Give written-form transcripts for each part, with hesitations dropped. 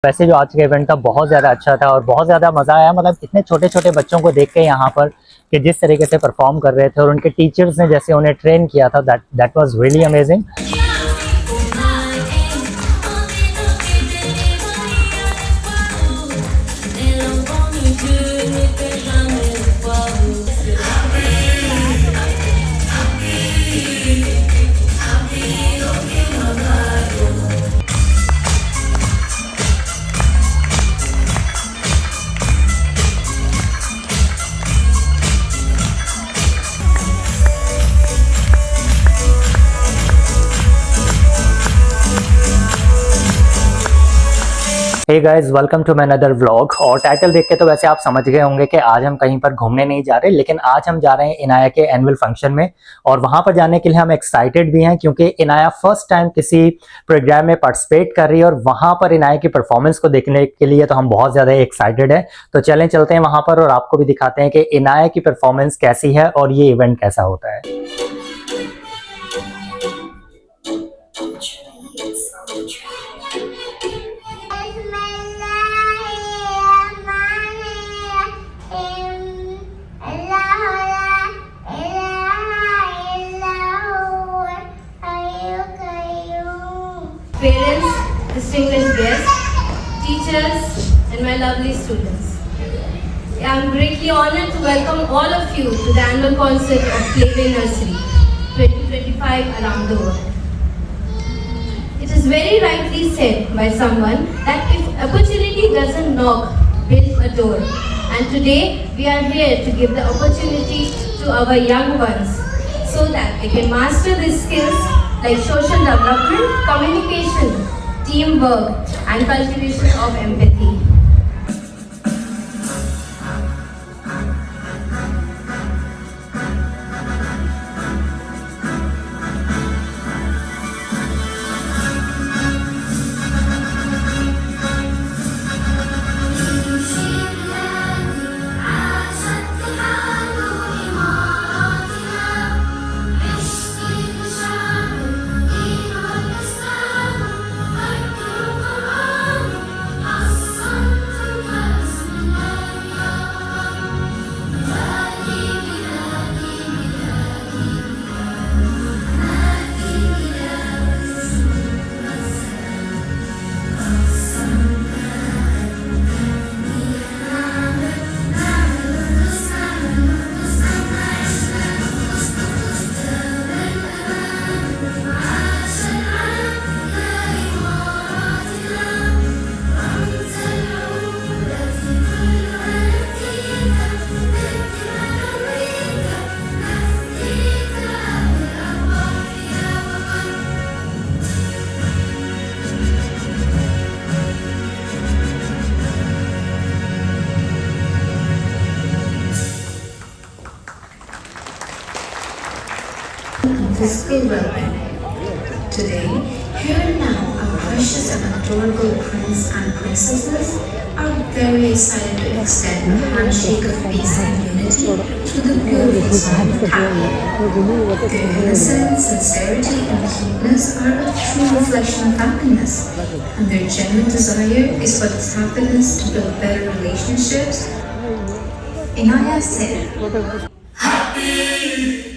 वैसे जो आज का इवेंट था बहुत ज़्यादा अच्छा था और बहुत ज़्यादा मज़ा आया। मतलब इतने छोटे छोटे बच्चों को देख के यहाँ पर कि जिस तरीके से परफॉर्म कर रहे थे और उनके टीचर्स ने जैसे उन्हें ट्रेन किया था, that was really amazing. Hey guys, welcome to my another vlog. और टाइटल देख के तो वैसे आप समझ गए होंगे कि आज हम कहीं पर घूमने नहीं जा रहे, लेकिन आज हम जा रहे हैं इनाया के एनुअल फंक्शन में। और वहां पर जाने के लिए हम एक्साइटेड भी हैं क्योंकि इनाया फर्स्ट टाइम किसी प्रोग्राम में पार्टिसिपेट कर रही है और वहां पर इनाया की परफॉर्मेंस को देखने के लिए तो हम बहुत ज्यादा एक्साइटेड है। तो चलें चलते हैं वहां पर और आपको भी दिखाते हैं कि इनाया की परफॉर्मेंस कैसी है और ये इवेंट कैसा होता है। Parents, distinguished guests, teachers, and my lovely students. I am greatly honored to welcome all of you to the annual concert of Playway Nursery 2025 around the world. It is very rightly said by someone that if opportunity doesn't knock, build a door. And today we are here to give the opportunity to our young ones so that they can master these skills like social development, communication, teamwork, and cultivation of empathy. Physical well-being. Today, here and now, our precious and adorable prince and princesses are very excited to extend a handshake of peace and unity to the beautiful side of town. Their innocence, sincerity, and cuteness are a true reflection of happiness, and their genuine desire is for this happiness to build better relationships. Inaya said, happy,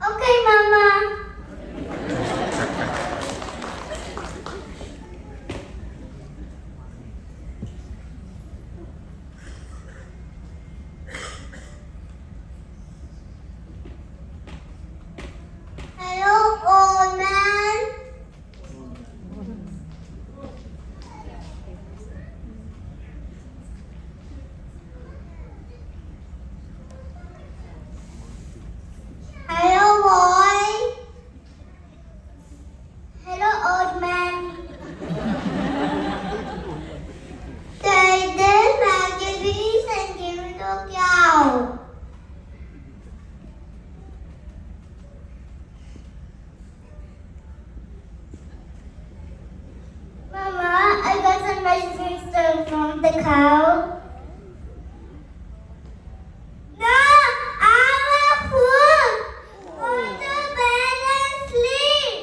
Okay, Mama. Hello, old man. Hello, boy. Hello, old man. Take this magazine and give it to cow. Mama, I got some vegetables from the cow. No, I want food. Go to bed and sleep.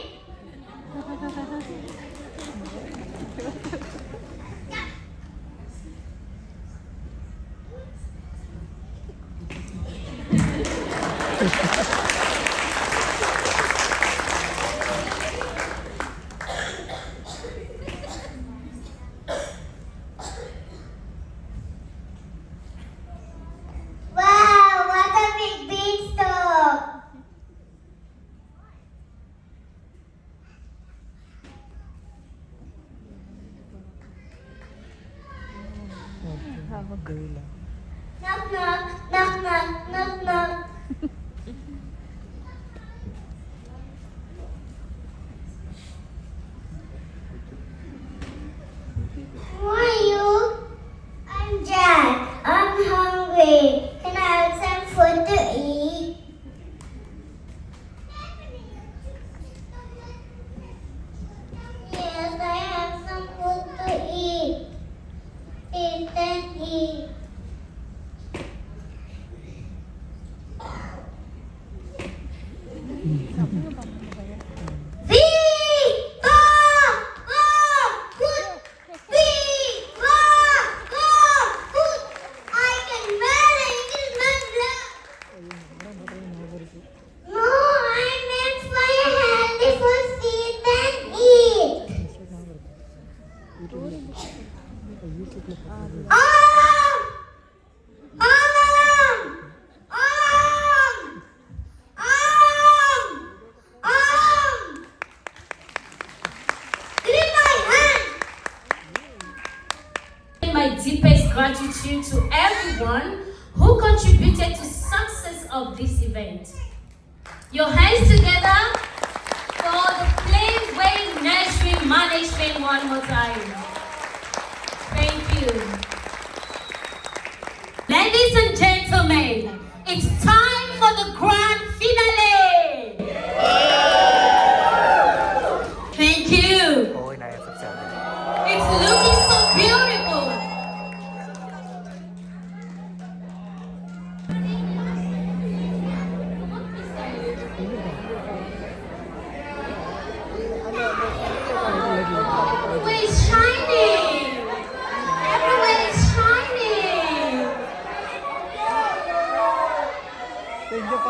Wow, what a big beanstalk. Knock, knock, knock, knock, knock, knock. Who are you? I'm Jack. I'm hungry. Can I have some food to eat? Yes, I have some food to eat. Eat and eat. I can manage my blood. No, I meant for a healthy food, sit and eat. Alarm! Alarm! Alarm! Alarm! Alarm! Give me my hand! My deepest gratitude to everyone who contributed to success of this event. Your hands together for the Playway Nursery management one more time. Thank you. Ladies and gentlemen, it's time for the grand finale. Thank you. Oh, Inaya सबसे आगे. It's looking so beautiful. Everywhere is shining. Everywhere is shining.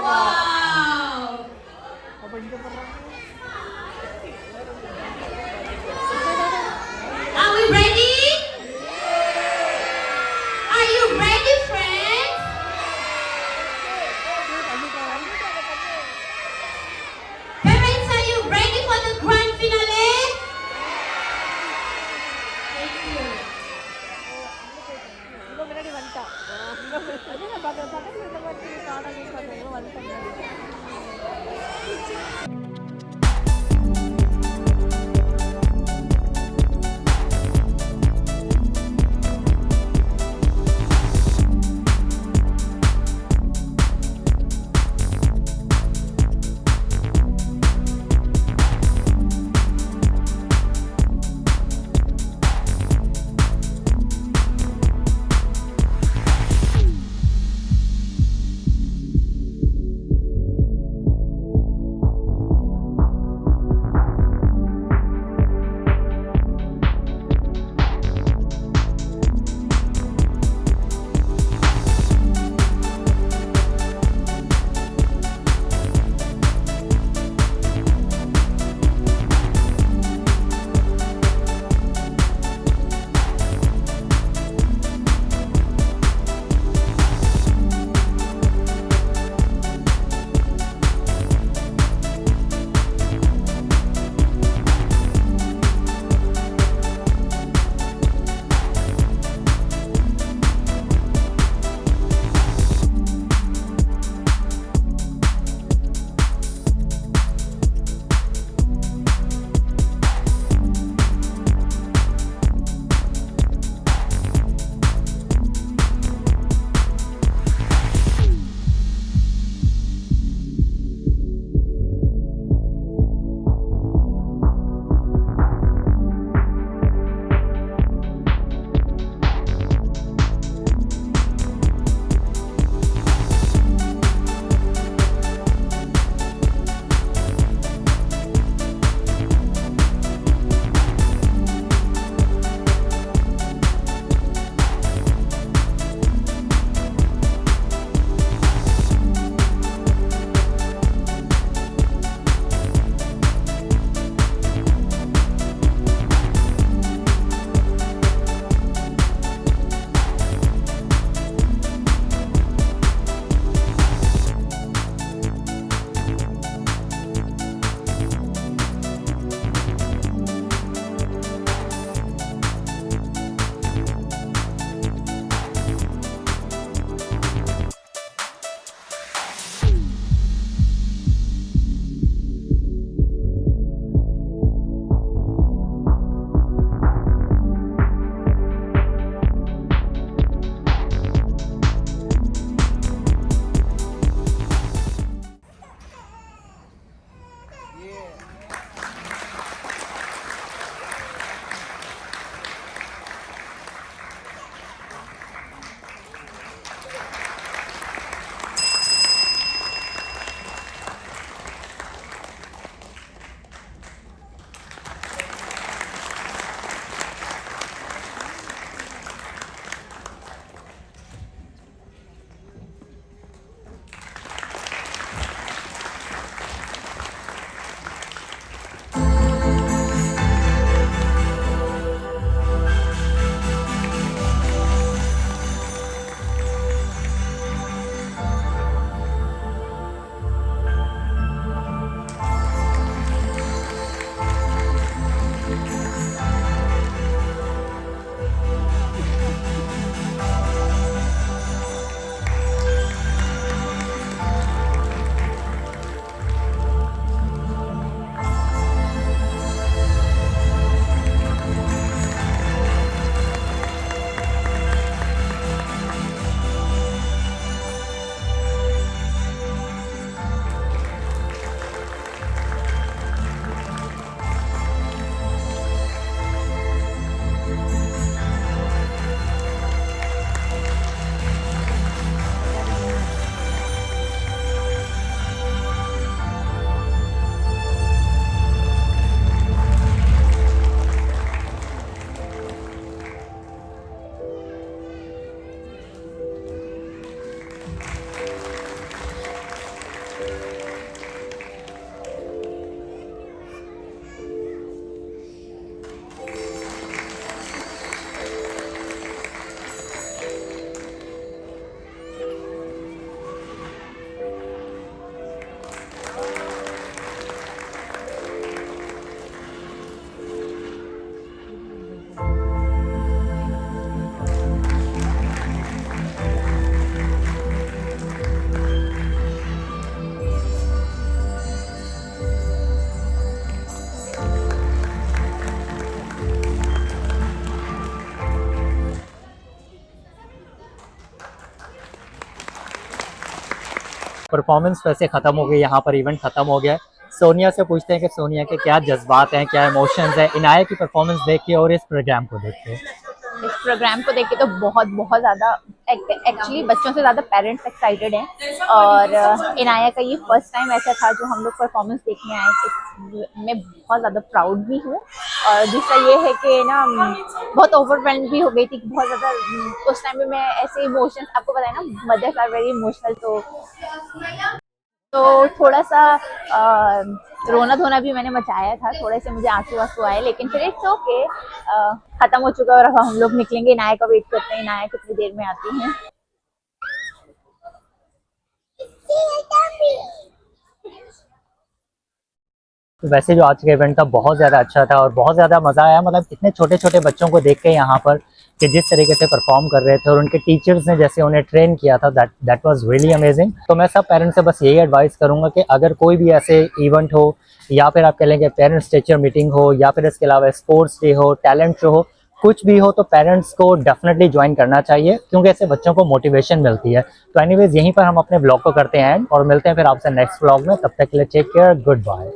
Wow. Are we ready? Are you ready, friends? Parents, are you ready for the grand finale? Thank you. முன்னாடி வந்துட்டா பக்கத்துல இந்த மாதிரி காணாமல் வந்துட்டாங்க performance वैसे ख़त्म हो गई, यहाँ पर इवेंट ख़त्म हो गया है। सोनिया से पूछते हैं कि सोनिया के क्या जज्बात हैं, क्या इमोशंस हैं इनाया की परफॉर्मेंस देख के और इस प्रोग्राम को देख के। इस प्रोग्राम को देख के तो बहुत बहुत ज़्यादा, एक्चुअली बच्चों से ज़्यादा पेरेंट्स एक्साइटेड हैं। और इनाया का ये फर्स्ट टाइम ऐसा था जो हम लोग परफॉर्मेंस देखने आए। मैं बहुत ज़्यादा प्राउड भी हूँ। और दूसरा ये है कि ना बहुत ओवरवेल्म भी हो गई थी बहुत ज़्यादा। उस टाइम में मैं ऐसे इमोशंस, आपको पता है ना मदर्स आर वेरी इमोशनल, तो थोड़ा सा रोना धोना भी मैंने मचाया था, थोड़े से मुझे आंसू आंसू आए, लेकिन फिर इट्स ओके, खत्म हो चुका है। और अब हम लोग निकलेंगे, इनाया का वेट करते हैं, इनाया कितनी देर में आती हैं। तो वैसे जो आज का इवेंट था बहुत ज़्यादा अच्छा था और बहुत ज़्यादा मज़ा आया। मतलब इतने छोटे छोटे बच्चों को देख के यहाँ पर कि जिस तरीके से परफॉर्म कर रहे थे और उनके टीचर्स ने जैसे उन्हें ट्रेन किया था, दैट वाज रियली अमेजिंग। तो मैं सब पेरेंट्स से बस यही एडवाइस करूँगा कि अगर कोई भी ऐसे इवेंट हो या फिर आप कह लेंगे पेरेंट्स टीचर मीटिंग हो या फिर इसके अलावा स्पोर्ट्स डे हो, टैलेंट शो हो, कुछ भी हो, तो पेरेंट्स को डेफिनेटली ज्वाइन करना चाहिए क्योंकि ऐसे बच्चों को मोटिवेशन मिलती है। तो एनीवेज यहीं पर हम अपने ब्लॉग को करते हैं और मिलते हैं फिर आपसे नेक्स्ट ब्लॉग में। तब तक के लिए टेक केयर, गुड बाय।